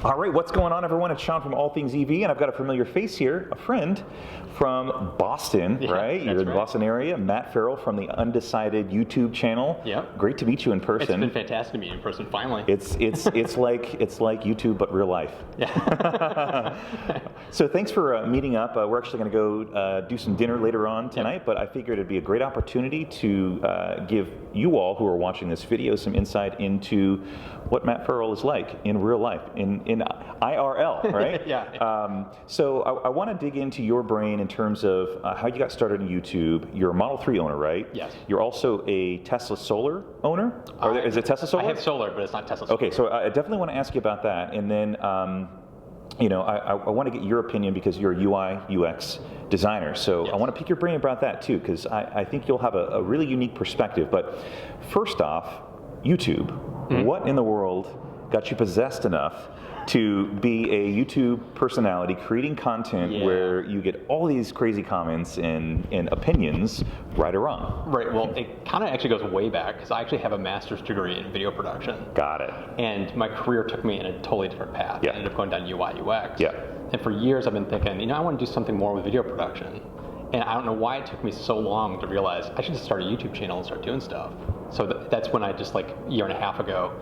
All right, what's going on, everyone? It's Sean from All Things EV, and I've got a familiar face here, a friend from Boston, right? You're in the Boston area. Matt Ferrell from the Undecided YouTube channel. Yep. Great to meet you in person. It's been fantastic to meet you in person, finally. It's like YouTube, but real life. Yeah. So thanks for meeting up. We're actually going to go do some dinner later on tonight, but I figured it'd be a great opportunity to give you all who are watching this video some insight into what Matt Ferrell is like in real life, in IRL, right? Yeah. So I want to dig into your brain in terms of how you got started in YouTube. You're a Model 3 owner, right? Yes. You're also a Tesla Solar owner? Is it Tesla Solar? I have solar, but it's not Tesla Solar. Okay, so I definitely want to ask you about that. And then, you know, I want to get your opinion because you're a UI, UX designer. So Yes. I want to pick your brain about that too, because I think you'll have a really unique perspective. But first off, YouTube. Mm-hmm. What in the world got you possessed enough to be a YouTube personality creating content where you get all these crazy comments and opinions, right or wrong? Right, well, it kind of actually goes way back because I actually have a master's degree in video production. Got it. And my career took me in a totally different path. Yeah. I ended up going down UI, UX. Yeah. And for years I've been thinking, you know, I want to do something more with video production. And I don't know why it took me so long to realize I should just start a YouTube channel and start doing stuff. So that's when I just, like a year and a half ago,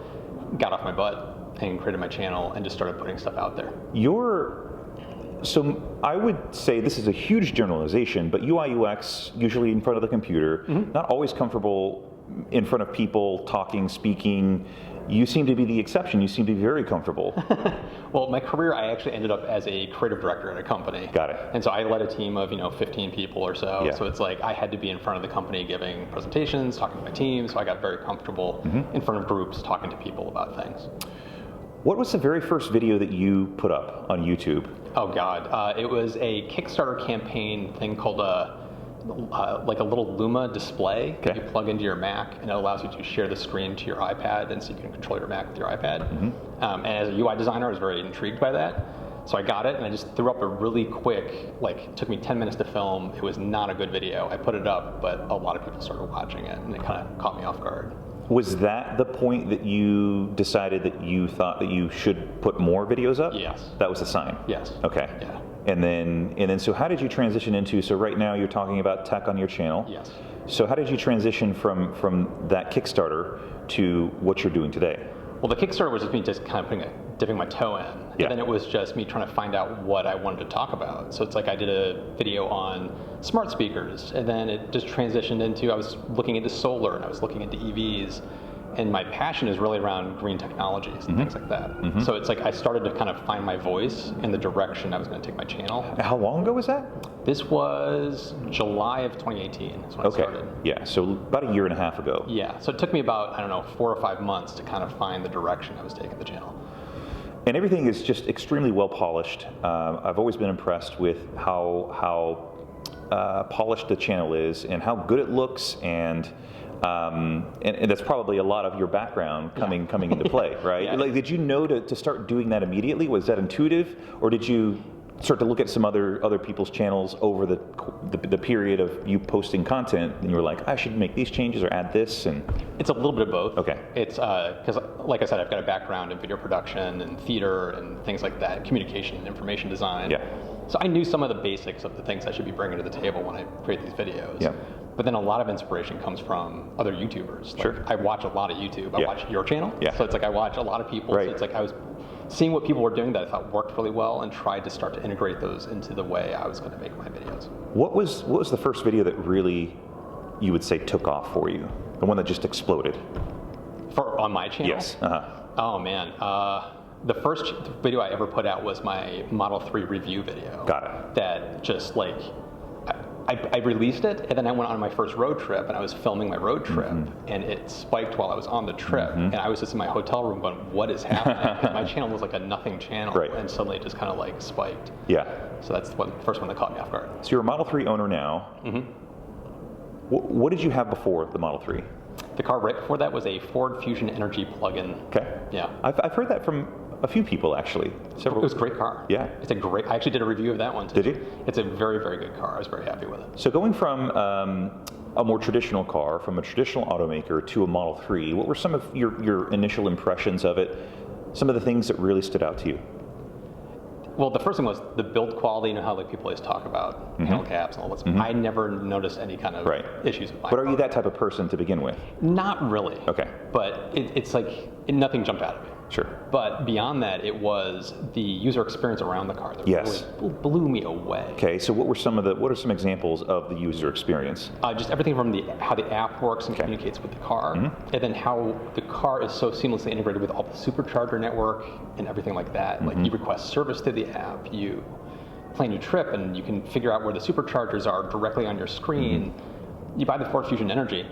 got off my butt and created my channel and just started putting stuff out there. So I would say this is a huge generalization, but UI UX, usually in front of the computer, not always comfortable in front of people, talking, speaking. You seem to be the exception. You seem to be very comfortable. Well, my career, I actually ended up as a creative director at a company. Got it. And so I led a team of 15 people or so. Yeah. So it's like I had to be in front of the company giving presentations, talking to my team. So I got very comfortable in front of groups, talking to people about things. What was the very first video that you put up on YouTube? Oh God, it was a Kickstarter campaign thing called like a little Luma display that you plug into your Mac, and it allows you to share the screen to your iPad, and so you can control your Mac with your iPad. And as a UI designer, I was very intrigued by that. So I got it, and I just threw up a really quick, it took me 10 minutes to film. It was not a good video. I put it up, but a lot of people started watching it, and it kind of caught me off guard. Was that the point that you decided that you thought that you should put more videos up? Yes. That was the sign? Yes. Okay. Yeah. And then, so how did you transition into, so right now you're talking about tech on your channel. Yes. So how did you transition from that Kickstarter to what you're doing today? Well, the Kickstarter was just me just kind of dipping my toe in. Yeah. And then it was just me trying to find out what I wanted to talk about. So it's like I did a video on smart speakers, and then it just transitioned into, I was looking into solar, and I was looking into EVs. And my passion is really around green technologies and things like that. So it's like I started to kind of find my voice in the direction I was going to take my channel. How long ago was that? This was July of 2018 is when I started. Yeah, so about a year and a half ago. Yeah, so it took me about, 4 or 5 months to kind of find the direction I was taking the channel. And everything is just extremely well polished. I've always been impressed with how polished the channel is and how good it looks, and that's probably a lot of your background coming into play, right? Yeah. Like, did you know to start doing that immediately? Was that intuitive, or did you start to look at some other people's channels over the period of you posting content, and you were like, I should make these changes or add this? And it's a little bit of both. Okay. It's because, like I said, I've got a background in video production and theater and things like that, communication and information design. Yeah. So I knew some of the basics of the things I should be bringing to the table when I create these videos. Yeah. But then a lot of inspiration comes from other YouTubers. Like, Sure. I watch a lot of YouTube. I watch your channel. Yeah. So it's like I watch a lot of people. Right. So it's like I was seeing what people were doing that I thought worked really well, and tried to start to integrate those into the way I was going to make my videos. What was the first video that really, you would say, took off for you? The one that just exploded? On my channel? Yes. Oh man. The first video I ever put out was my Model 3 review video. Got it. That just I released it, and then I went on my first road trip, and I was filming my road trip, and it spiked while I was on the trip, and I was just in my hotel room going, what is happening? 'Cause my channel was like a nothing channel, Right. and suddenly it just kind of spiked. Yeah. So that's the first one that caught me off guard. So you're a Model 3 owner now. What did you have before the Model 3? The car right before that was a Ford Fusion Energy plug-in. Okay. Yeah. I've heard that from a few people, actually. It was a great car. Yeah. I actually did a review of that one too. Did you? It's a very, very good car. I was very happy with it. So going from a more traditional car, from a traditional automaker to a Model 3, what were some of your initial impressions of it? some of the things that really stood out to you? Well, the first thing was the build quality. You know how like people always talk about panel caps and all that. I never noticed any kind of issues with my But are you that type of person to begin with? Not really. Okay. But it's like nothing jumped out at me. Sure. But beyond that, it was the user experience around the car that really blew me away. Okay, so what are some examples of the user experience? Just everything from how the app works and communicates with the car, and then how the car is so seamlessly integrated with all the supercharger network and everything like that. Like you request service through the app, you plan your trip, and you can figure out where the superchargers are directly on your screen. You buy the Ford Fusion Energy.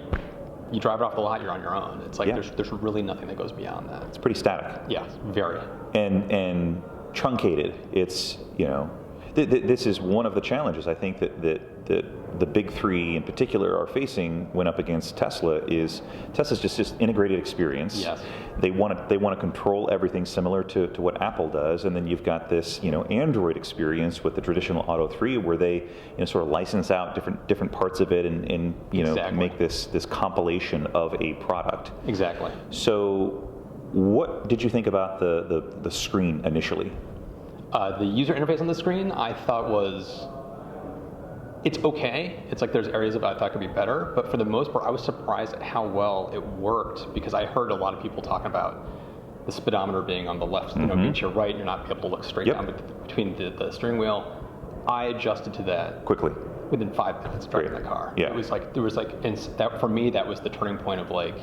You drive it off the lot, you're on your own. It's like there's really nothing that goes beyond that. It's pretty static. Yeah, very. And truncated. It's, this is one of the challenges I think that the big three in particular are facing when up against Tesla is Tesla's just this integrated experience. Yes. They want to control everything similar to what Apple does, and then you've got this Android experience with the traditional Auto 3 where they sort of license out different parts of it and make this compilation of a product. Exactly. So what did you think about the screen initially? The user interface on the screen I thought it's okay. It's like there's areas of it I thought could be better, but for the most part I was surprised at how well it worked, because I heard a lot of people talk about the speedometer being on the left, being to your right, you're not able to look straight down between the steering wheel. I adjusted to that quickly within 5 minutes driving the car. Yeah. It was like and that for me that was the turning point of like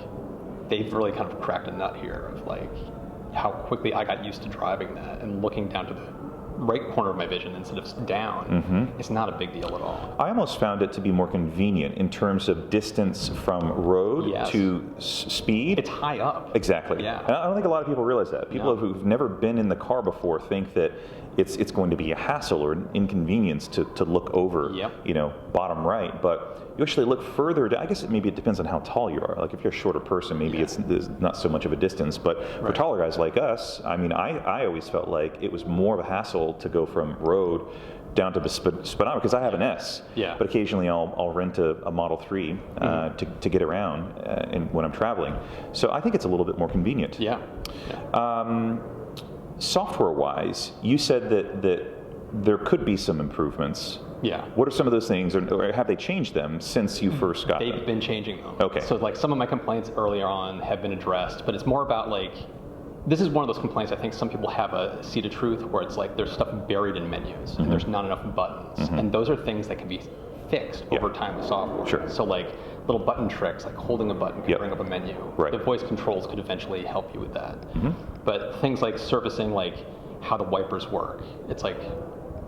they've really kind of cracked a nut here of like how quickly I got used to driving that and looking down to the right corner of my vision instead of down. It's not a big deal at all. I almost found it to be more convenient in terms of distance from road to speed. It's high up. Exactly. Yeah. And I don't think a lot of people realize that. People who've never been in the car before think that it's going to be a hassle or an inconvenience to look over, bottom right. But you actually look further down. I guess maybe it depends on how tall you are. Like if you're a shorter person, maybe there's not so much of a distance. But for taller guys like us, I mean, I always felt like it was more of a hassle to go from road down to the speedometer, because I have an S. Yeah. But occasionally I'll rent a Model 3 to get around when I'm traveling. So I think it's a little bit more convenient. Yeah. Software-wise, you said that there could be some improvements. Yeah. What are some of those things, or have they changed them since you first got them? They've been changing them. Okay. So like some of my complaints earlier on have been addressed, but it's more about like, this is one of those complaints I think some people have a seed of truth where it's like there's stuff buried in menus and there's not enough buttons. And those are things that can be fixed over time with software. Sure. So like little button tricks, like holding a button can bring up a menu. Right. The voice controls could eventually help you with that. But things like servicing, like how the wipers work, it's like,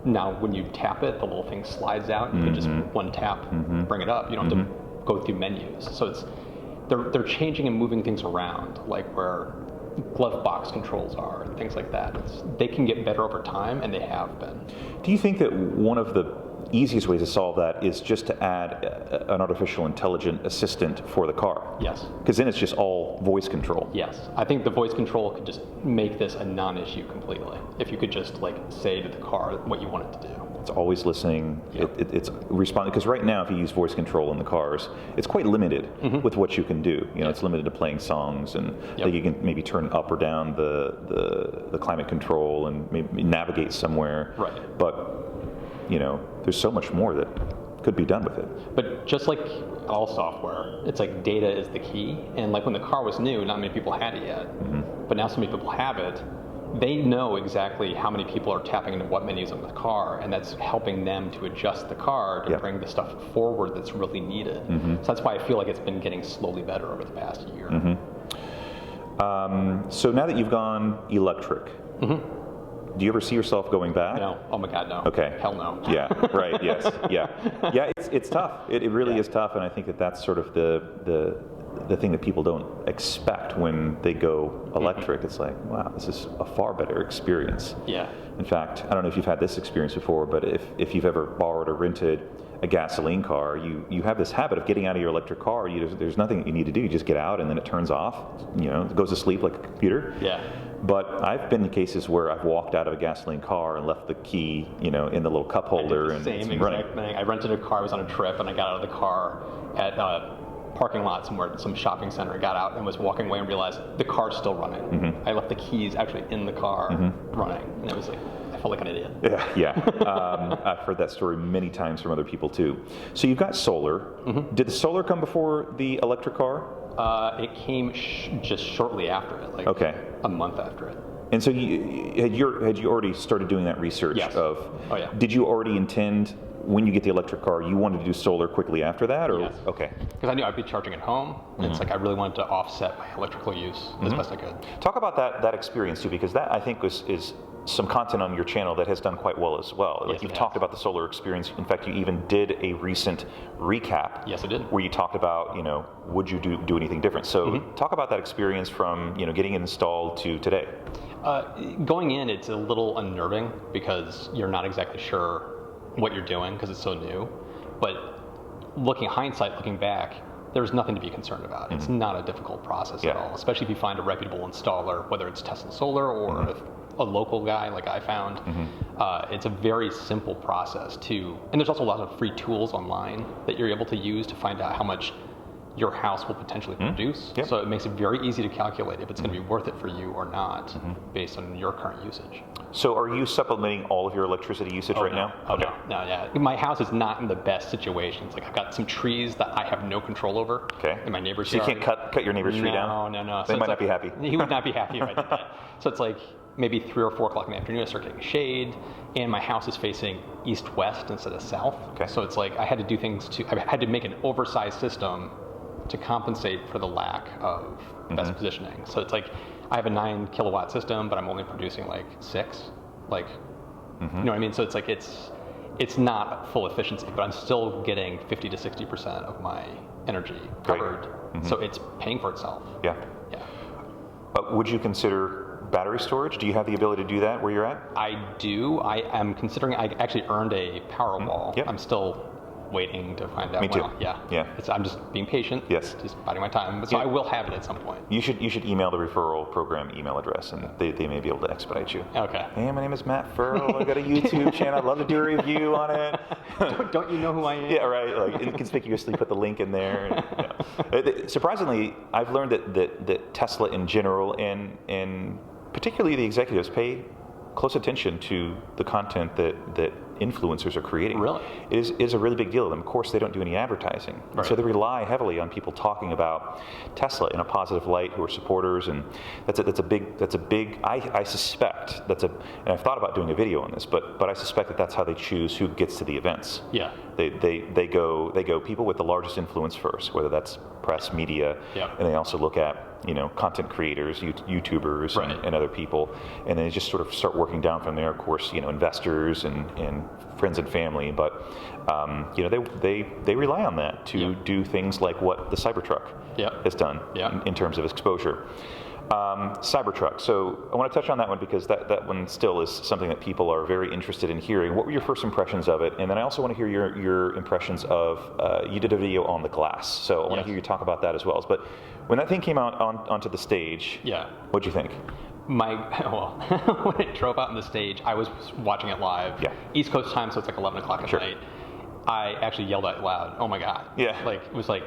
now when you tap it, the little thing slides out. You can just one tap, bring it up. You don't have to go through menus. So they're changing and moving things around, like where glove box controls are and things like that. They can get better over time, and they have been. Do you think that one of the easiest ways to solve that is just to add an artificial intelligent assistant for the car? Yes. Because then it's just all voice control. Yes. I think the voice control could just make this a non-issue completely. If you could just like say to the car what you want it to do. It's always listening. It's responding. Because right now, if you use voice control in the cars, it's quite limited with what you can do. It's limited to playing songs, and like you can maybe turn up or down the climate control and maybe navigate somewhere. Right. But there's so much more that could be done with it. But just like all software, it's like data is the key. And like when the car was new, not many people had it yet. But now so many people have it. They know exactly how many people are tapping into what menus on the car, and that's helping them to adjust the car to bring the stuff forward that's really needed. So that's why I feel like it's been getting slowly better over the past year. So now that you've gone electric, do you ever see yourself going back? No. Oh my God, no. Okay. Hell no. Yeah. Right. Yes. Yeah. Yeah. It's tough. It really is tough, and I think that's sort of the thing that people don't expect when they go electric. It's like, wow, this is a far better experience. Yeah. In fact, I don't know if you've had this experience before, but if you've ever borrowed or rented a gasoline car, you have this habit of getting out of your electric car. There's nothing that you need to do. You just get out, and then it turns off. It goes to sleep like a computer. Yeah. But I've been in cases where I've walked out of a gasoline car and left the key, in the little cup holder, and same it's exact running. thing. I rented a car. I was on a trip, and I got out of the car at parking lot somewhere, some shopping center. I got out and was walking away and realized the car's still running. I left the keys actually in the car running, and it was like, I felt like an idiot. Yeah. I've heard that story many times from other people too. So you've got solar. Did the solar come before the electric car? It came just shortly after it, like a month after it. And so had you already started doing that research? Yes. Did you already intend, when you get the electric car, you wanted to do solar quickly after that? Or? Yes. Okay. Because I knew I'd be charging at home. And it's like I really wanted to offset my electrical use as best I could. Talk about that experience too, because that I think is some content on your channel that has done quite well as well. Like you've talked about the solar experience. In fact, you even did a recent recap. Yes, I did. Where you talked about, would you do anything different? So talk about that experience from, getting it installed to today. Going in, it's a little unnerving because you're not exactly sure what you're doing because it's so new. But looking back, there's nothing to be concerned about. It's not a difficult process at all, especially if you find a reputable installer, whether it's Tesla Solar or a local guy like I found. It's a very simple process too. And there's also a lot of free tools online that you're able to use to find out how much your house will potentially produce. So it makes it very easy to calculate if it's going to be worth it for you or not based on your current usage. So are you supplementing all of your electricity usage right now? No. My house is not in the best situation. It's like I've got some trees that I have no control over in my neighbor's yard. So you can't cut your neighbor's tree down? No. They might not be happy. He would not be happy if I did that. So it's like maybe 3 or 4 o'clock in the afternoon I start getting shade, and my house is facing east-west instead of south. So it's like I had to make an oversized system to compensate for the lack of best positioning. So it's like I have a 9 kilowatt system, but I'm only producing like 6. You know what I mean? So it's like it's not full efficiency, but I'm still getting 50 to 60% of my energy covered. So it's paying for itself. Yeah. Would you consider battery storage? Do you have the ability to do that where you're at? I do. I am considering. I actually earned a Powerwall. I'm still waiting to find out. Me too. I'm just being patient. Just biding my time. So I will have it at some point. You should email the referral program email address, and they may be able to expedite you. Okay. Hey, my name is Matt Ferrell. I got a YouTube channel. I'd love to do a review on it. Don't you know who I am? Yeah, right. Like inconspicuously put the link in there. Surprisingly, I've learned that Tesla in general and particularly the executives pay close attention to the content that influencers are creating. Really? It is a really big deal. And of course, they don't do any advertising. Right. So they rely heavily on people talking about Tesla in a positive light who are supporters, and that's a big. I suspect and I've thought about doing a video on this, but I suspect that's how they choose who gets to the events. Yeah. They go people with the largest influence first, whether that's press, media, and they also look at content creators, YouTubers, and other people, and then they just sort of start working down from there. Of course, investors and friends and family, but they rely on that to do things like what the Cybertruck has done in terms of exposure. Cybertruck. So I want to touch on that one because that one still is something that people are very interested in hearing. What were your first impressions of it? And then I also want to hear your impressions of, you did a video on the glass. So I want to hear you talk about that as well. But when that thing came out onto the stage, what'd you think? When it drove out on the stage, I was watching it live. East Coast time, so it's like 11 o'clock at night. I actually yelled out loud, "Oh my God!" It was like.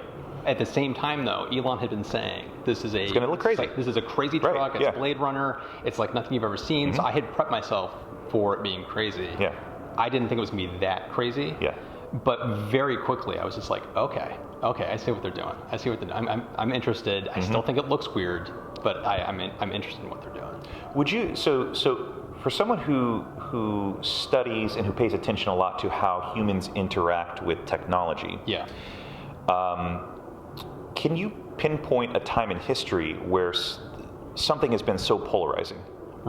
At the same time, though, Elon had been saying it's going to look crazy. This is a crazy truck. It's Blade Runner. It's like nothing you've ever seen. So I had prepped myself for it being crazy. I didn't think it was going to be that crazy. But very quickly, I was just like, okay, I see what they're doing. I'm interested. I still think it looks weird, but I'm interested in what they're doing. Would you so for someone who studies and who pays attention a lot to how humans interact with technology? Can you pinpoint a time in history where something has been so polarizing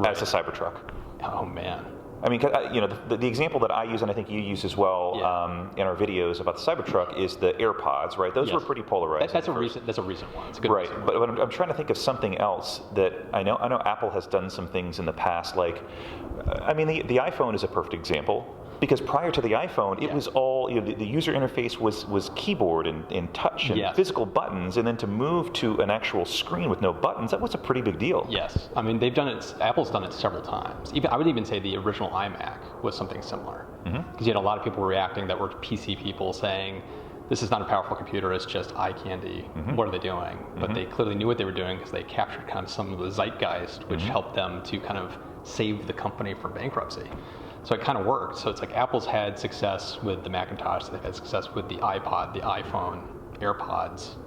as the Cybertruck? Oh man. I mean, the example that I use, and I think you use as well in our videos about the Cybertruck, is the AirPods, right? Those were pretty polarizing. That's a recent one. It's a good right, but I'm trying to think of something else that I know Apple has done some things in the past. Like, I mean, the iPhone is a perfect example. Because prior to the iPhone, it was all, the user interface was keyboard and touch and physical buttons, and then to move to an actual screen with no buttons, that was a pretty big deal. Yes, I mean, Apple's done it several times. I would even say the original iMac was something similar. Because you had a lot of people reacting that were PC people saying, this is not a powerful computer, it's just eye candy. What are they doing? But they clearly knew what they were doing because they captured kind of some of the zeitgeist, which helped them to kind of save the company from bankruptcy. So it kind of worked. So it's like Apple's had success with the Macintosh, they've had success with the iPod, the iPhone, AirPods,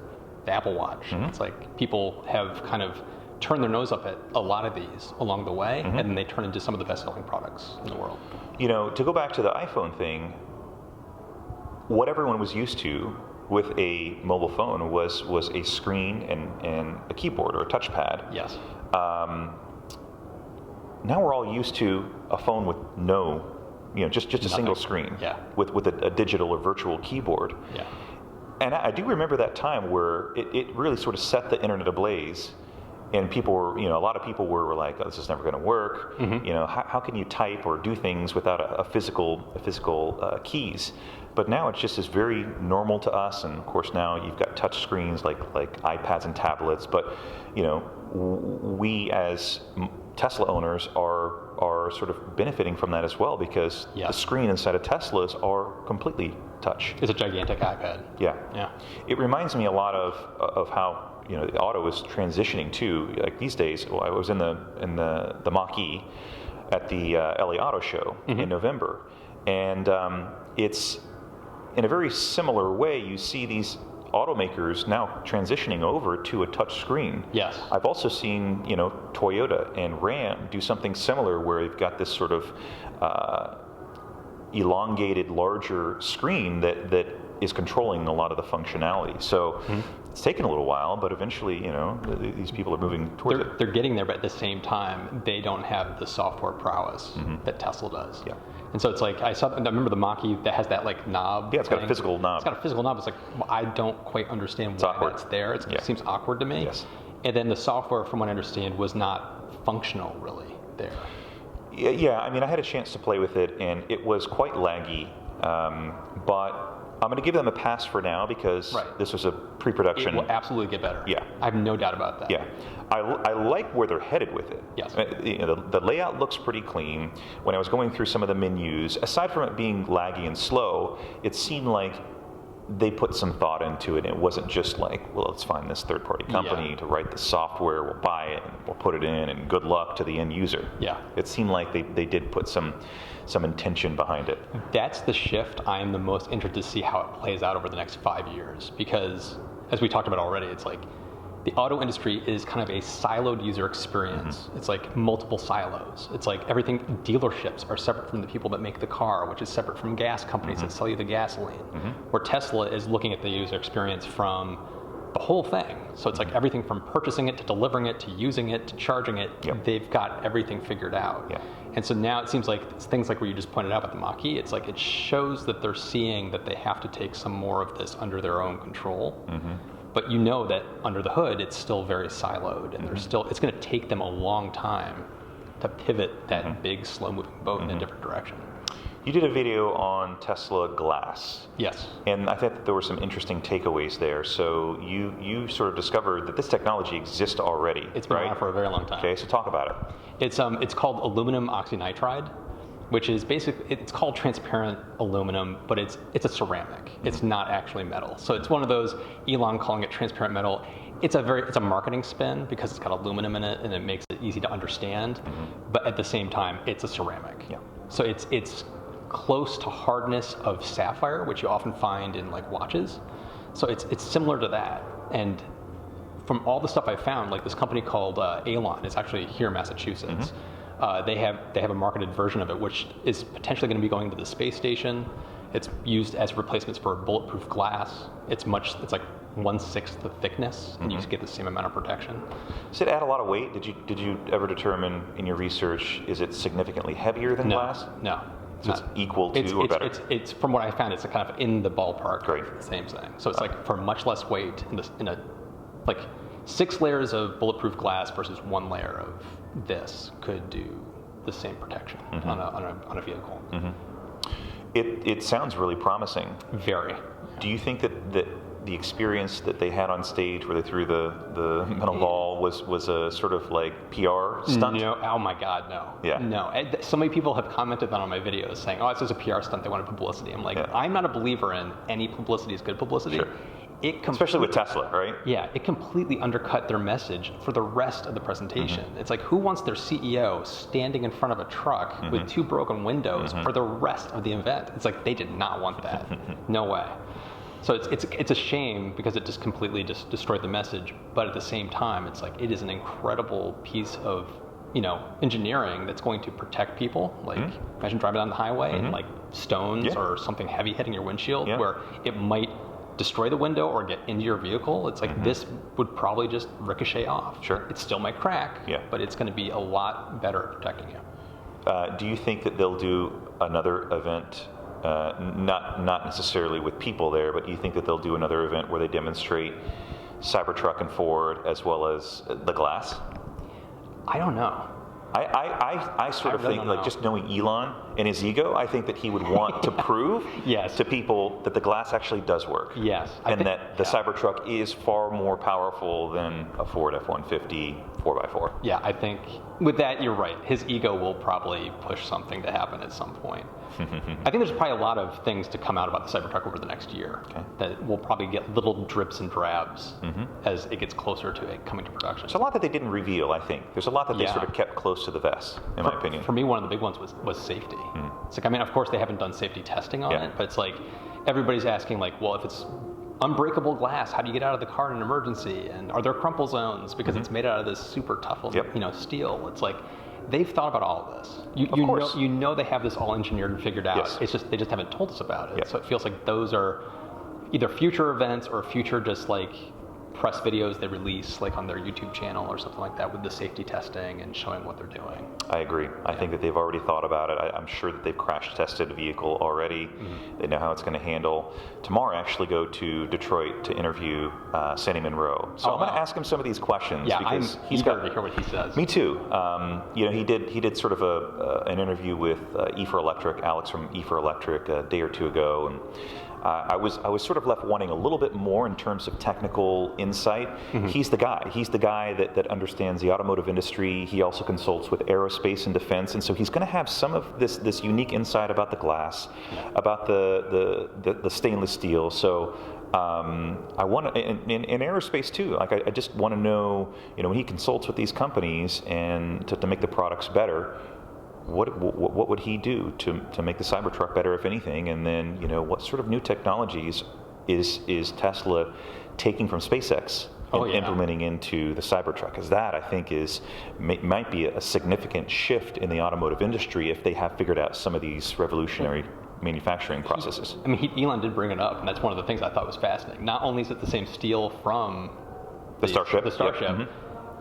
the Apple Watch. It's like people have kind of turned their nose up at a lot of these along the way, and then they turn into some of the best-selling products in the world. You know, to go back to the iPhone thing, what everyone was used to with a mobile phone was a screen and a keyboard or a touchpad. Yes. Now we're all used to a phone with no, just a single screen. Yeah. With a digital or virtual keyboard. Yeah. And I do remember that time where it really sort of set the internet ablaze. And people were, a lot of people were like, oh, this is never going to work. How can you type or do things without a physical keys? But now it's just as very normal to us. And of course now you've got touch screens like iPads and tablets. But we as Tesla owners are sort of benefiting from that as well, because the screen inside of Teslas are completely touch. It's a gigantic iPad. Yeah. Yeah. It reminds me a lot of how the auto is transitioning too. Like these days, I was in the Mach-E at the LA Auto Show in November, and it's in a very similar way. You see these automakers now transitioning over to a touch screen. Yes. I've also seen Toyota and Ram do something similar, where they've got this sort of elongated, larger screen that is controlling a lot of the functionality. So it's taken a little while, but eventually, these people are moving towards it. They're getting there, but at the same time, they don't have the software prowess that Tesla does. Yeah. And so it's like, I remember the Mach-E that has that like knob. Yeah, it's got a physical knob. It's got a physical knob. It's like, I don't quite understand why awkward. that's there. It seems awkward to me. Yes. And then the software, from what I understand, was not functional really there. Yeah, I mean, I had a chance to play with it, and it was quite laggy, but I'm going to give them a pass for now, because this was a pre-production. It will absolutely get better. Yeah. I have no doubt about that. Yeah. I like where they're headed with it. Yes. The layout looks pretty clean. When I was going through some of the menus, aside from it being laggy and slow, it seemed like they put some thought into it. It wasn't just like, well, let's find this third-party company to write the software, we'll buy it, and we'll put it in, and good luck to the end user. Yeah. It seemed like they did put some intention behind it. That's the shift I am the most interested to see how it plays out over the next 5 years, because as we talked about already, it's like the auto industry is kind of a siloed user experience. It's like multiple silos. It's like everything, dealerships are separate from the people that make the car, which is separate from gas companies that sell you the gasoline. Where Tesla is looking at the user experience from the whole thing. So it's like everything from purchasing it to delivering it to using it to charging it. They've got everything figured out. And so now it seems like it's things like where you just pointed out about the Mach-E, it's like it shows that they're seeing that they have to take some more of this under their own control. But you know that under the hood, it's still very siloed, and it's going to take them a long time to pivot that big, slow-moving boat in a different direction. You did a video on Tesla Glass. Yes. And I thought that there were some interesting takeaways there. So you sort of discovered that this technology exists already. It's been around for a very long time. Okay, so talk about it. It's called aluminum oxynitride, which is basically, it's called transparent aluminum, but it's a ceramic. It's not actually metal. So it's one of those, Elon calling it transparent metal. It's a marketing spin because it's got aluminum in it and it makes it easy to understand. But at the same time, it's a ceramic. Yeah. So it's close to hardness of sapphire, which you often find in like watches. So it's similar to that. And from all the stuff I found, like this company called Elon, it's actually here in Massachusetts. They have a marketed version of it, which is potentially going to be going to the space station. It's used as replacements for bulletproof glass. It's like 1/6 the thickness, and you just get the same amount of protection. Does it add a lot of weight? Did you ever determine in your research, is it significantly heavier than glass? No. So it's equal to or better? It's from what I found, it's kind of in the ballpark. Great. Of the same thing. So it's like for much less weight in a like 6 layers of bulletproof glass versus 1 layer of this could do the same protection on a vehicle. It sounds really promising. Very. Do you think that the experience that they had on stage where they threw the metal ball was a sort of like PR stunt? No, oh my God, no. Yeah. No. So many people have commented on my videos saying, oh, it's just a PR stunt, they wanted publicity. I'm like, I'm not a believer in any publicity is good publicity. Sure. Especially with Tesla, right? Yeah, it completely undercut their message for the rest of the presentation. It's like, who wants their CEO standing in front of a truck with 2 broken windows for the rest of the event? It's like, they did not want that. No way. So it's a shame because it just completely just destroyed the message. But at the same time, it's like, it is an incredible piece of, engineering that's going to protect people. Like, imagine driving down the highway and like stones or something heavy hitting your windshield where it might destroy the window or get into your vehicle. It's like this would probably just ricochet off. Sure. It still might crack, but it's going to be a lot better at protecting you. Do you think that they'll do another event, not necessarily with people there, but do you think that they'll do another event where they demonstrate Cybertruck and Ford as well as the glass? I don't know. I sort of think, like, just knowing Elon and his ego, I think that he would want to prove to people that the glass actually does work. Yes. And that the Cybertruck is far more powerful than a Ford F-150 4x4. Yeah, I think with that, you're right. His ego will probably push something to happen at some point. I think there's probably a lot of things to come out about the Cybertruck over the next year that will probably get little drips and drabs as it gets closer to it coming to production. There's a lot that they didn't reveal, I think. There's a lot that they sort of kept close to the vest, in my opinion. For me, one of the big ones was safety. It's like, I mean, of course, they haven't done safety testing on it, but it's like, everybody's asking, like, well, if it's unbreakable glass, how do you get out of the car in an emergency? And are there crumple zones? Because it's made out of this super tough, steel. It's like, they've thought about all of this. You know they have this all engineered and figured out. Yes. It's just they just haven't told us about it. So it feels like those are either future events or future just like press videos they release like on their YouTube channel or something like that with the safety testing and showing what they're doing. I agree. I think that they've already thought about it. I'm sure that they've crash tested a vehicle already. They know how it's going to handle. Tomorrow I actually go to Detroit to interview Sandy Monroe. So I'm going to ask him some of these questions because he's eager to hear what he says. Me too. He did sort of an interview with Alex from E4 Electric a day or two ago, and I was sort of left wanting a little bit more in terms of technical insight. He's the guy. He's the guy that understands the automotive industry. He also consults with aerospace and defense, and so he's going to have some of this unique insight about the glass, about the stainless steel. So I want to, in aerospace too. Like I just want to know, when he consults with these companies and to make the products better. What would he do to make the Cybertruck better, if anything? And then, what sort of new technologies is Tesla taking from SpaceX and implementing into the Cybertruck? Because that, I think, might be a significant shift in the automotive industry if they have figured out some of these revolutionary manufacturing processes. Elon did bring it up, and that's one of the things I thought was fascinating. Not only is it the same steel from the Starship,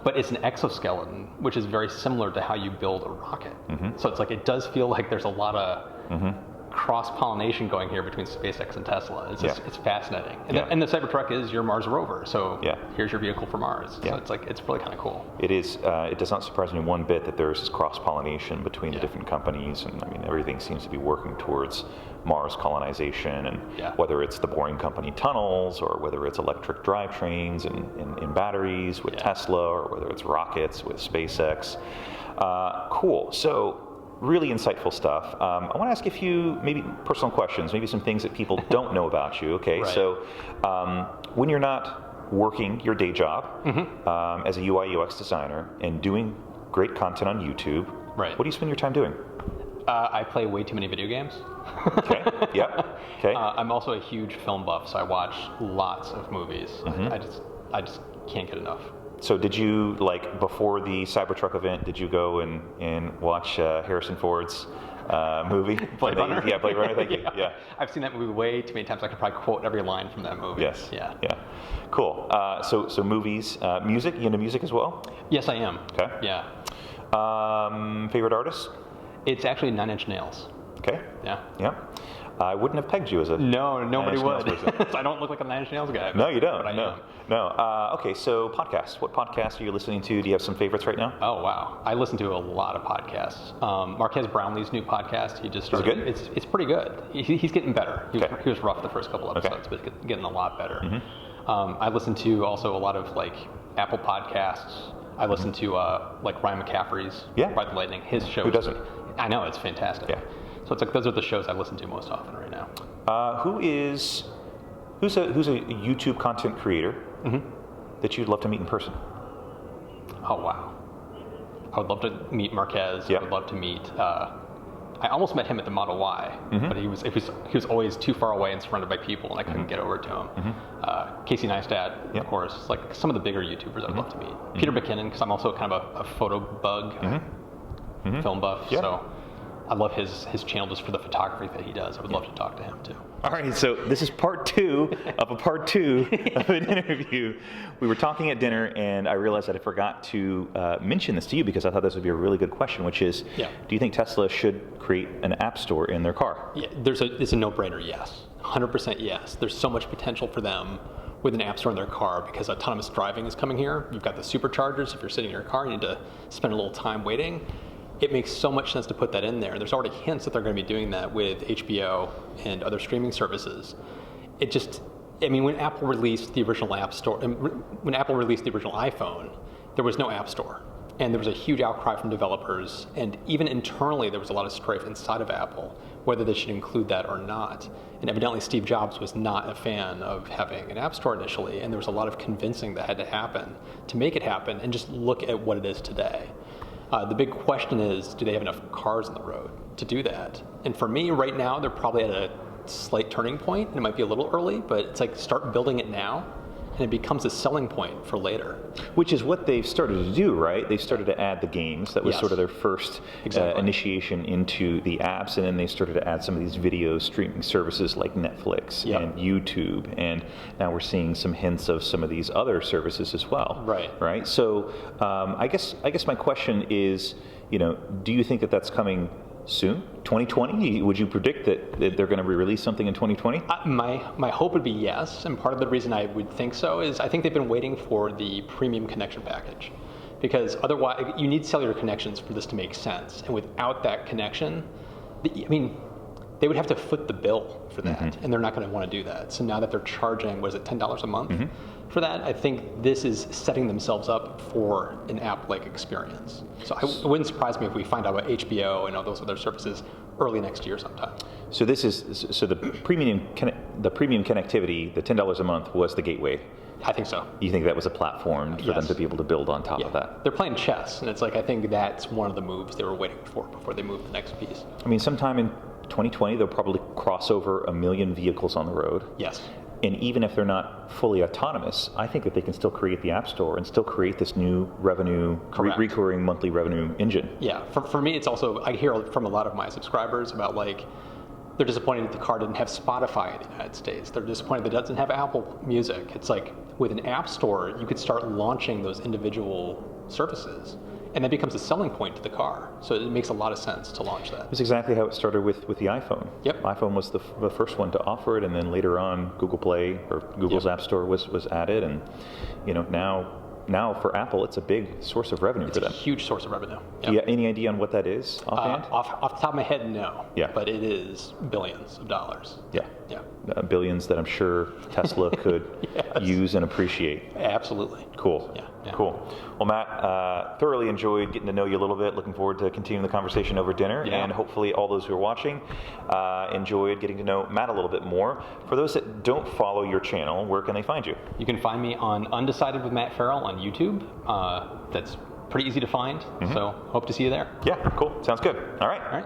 but it's an exoskeleton, which is very similar to how you build a rocket. So it's like, it does feel like there's a lot of cross-pollination going here between SpaceX and Tesla. It's fascinating. And the Cybertruck is your Mars rover, so here's your vehicle for Mars. So it's like, it's really kind of cool. It is. It does not surprise me one bit that there's this cross-pollination between the different companies, and everything seems to be working towards Mars colonization, and whether it's the Boring Company tunnels, or whether it's electric drivetrains and batteries with Tesla, or whether it's rockets with SpaceX. Cool. So really insightful stuff. I want to ask a few maybe personal questions, maybe some things that people don't know about you. Okay, so when you're not working your day job as a UI UX designer and doing great content on YouTube, what do you spend your time doing? I play way too many video games. Okay. Yep. Okay. I'm also a huge film buff, so I watch lots of movies. I just can't get enough. So did you, like, before the Cybertruck event, did you go and watch Harrison Ford's movie? Blade Runner? Yeah, Blade Runner, thank you. Yeah. I've seen that movie way too many times. I could probably quote every line from that movie. Yes. Yeah. Cool. So movies, music, you into music as well? Yes, I am. Okay. Yeah. Favorite artist? It's actually 9 Inch Nails. Okay. Yeah. I wouldn't have pegged you as a No, nobody Nine Inch would. Nails person. So I don't look like a Nine Inch Nails guy. No, you don't. But I am. No. Okay, so podcasts. What podcasts are you listening to? Do you have some favorites right now? Oh wow, I listen to a lot of podcasts. Marquez Brownlee's new podcast, he just started. Is it good? It's pretty good. He's getting better. He Okay. was rough the first couple episodes, Okay. but getting a lot better. I listen to also a lot of like Apple podcasts. I listen to like Ryan McCaffrey's Ride the Lightning. His show. Who doesn't? I know, it's fantastic. Yeah. So it's like those are the shows I listen to most often right now. Who's a YouTube content creator that you'd love to meet in person? Oh wow, I would love to meet Marquez. Yeah. I would love to meet. I almost met him at the Model Y, but he was always too far away and surrounded by people, and I couldn't get over to him. Casey Neistat, of course, like some of the bigger YouTubers I'd love to meet. Peter McKinnon, because I'm also kind of a photo bug, film buff. Yeah. So I love his channel just for the photography that he does. I would love to talk to him too. All right, so this is part two of a part two of an interview. We were talking at dinner, and I realized that I forgot to mention this to you because I thought this would be a really good question, which is, do you think Tesla should create an app store in their car? Yeah, it's a no-brainer, yes. 100% yes. There's so much potential for them with an app store in their car because autonomous driving is coming here. You've got the superchargers. If you're sitting in your car, you need to spend a little time waiting. It makes so much sense to put that in there. There's already hints that they're going to be doing that with HBO and other streaming services. When Apple released the original App Store, when Apple released the original iPhone, there was no App Store. And there was a huge outcry from developers. And even internally, there was a lot of strife inside of Apple, whether they should include that or not. And evidently, Steve Jobs was not a fan of having an App Store initially. And there was a lot of convincing that had to happen to make it happen. And just look at what it is today. The big question is, do they have enough cars on the road to do that? And for me, right now, they're probably at a slight turning point, and it might be a little early, but it's like start building it now, and it becomes a selling point for later. Which is what they've started to do, right? They started to add the games. That was sort of their first initiation into the apps, and then they started to add some of these video streaming services like Netflix and YouTube, and now we're seeing some hints of some of these other services as well. Right. So I guess my question is, do you think that that's coming soon? 2020? Would you predict that they're going to re-release something in 2020? My hope would be yes, and part of the reason I would think so is I think they've been waiting for the premium connection package, because otherwise you need cellular connections for this to make sense, and without that connection, they would have to foot the bill for that, and they're not going to want to do that. So now that they're charging, was it $10 a month for that? I think this is setting themselves up for an app-like experience. So it wouldn't surprise me if we find out about HBO and all those other services early next year sometime. So the premium connectivity, the $10 a month was the gateway. I think so. You think that was a platform for them to be able to build on top of that? They're playing chess, and it's like I think that's one of the moves they were waiting for before they moved the next piece. Sometime in 2020, they'll probably cross over 1 million vehicles on the road. Yes. And even if they're not fully autonomous, I think that they can still create the App Store and still create this new revenue, recurring monthly revenue engine. Yeah. For me, it's also, I hear from a lot of my subscribers about they're disappointed that the car didn't have Spotify in the United States. They're disappointed that it doesn't have Apple Music. It's like with an App Store, you could start launching those individual services. And that becomes a selling point to the car. So it makes a lot of sense to launch that. That's exactly how it started with the iPhone. Yep. iPhone was the first one to offer it, and then later on, Google Play or Google's App Store was added, and now for Apple, it's a big source of revenue for them. It's a huge source of revenue. Yep. Do you have any idea on what that is offhand? Off the top of my head, no. Yeah. But it is billions of dollars. Yeah. Yeah. Billions that I'm sure Tesla could use and appreciate. Absolutely. Cool. Yeah. Cool. Well, Matt, thoroughly enjoyed getting to know you a little bit. Looking forward to continuing the conversation over dinner. Yeah. And hopefully all those who are watching enjoyed getting to know Matt a little bit more. For those that don't follow your channel, where can they find you? You can find me on Undecided with Matt Ferrell on YouTube. That's pretty easy to find. So hope to see you there. Yeah, cool. Sounds good. All right. All right.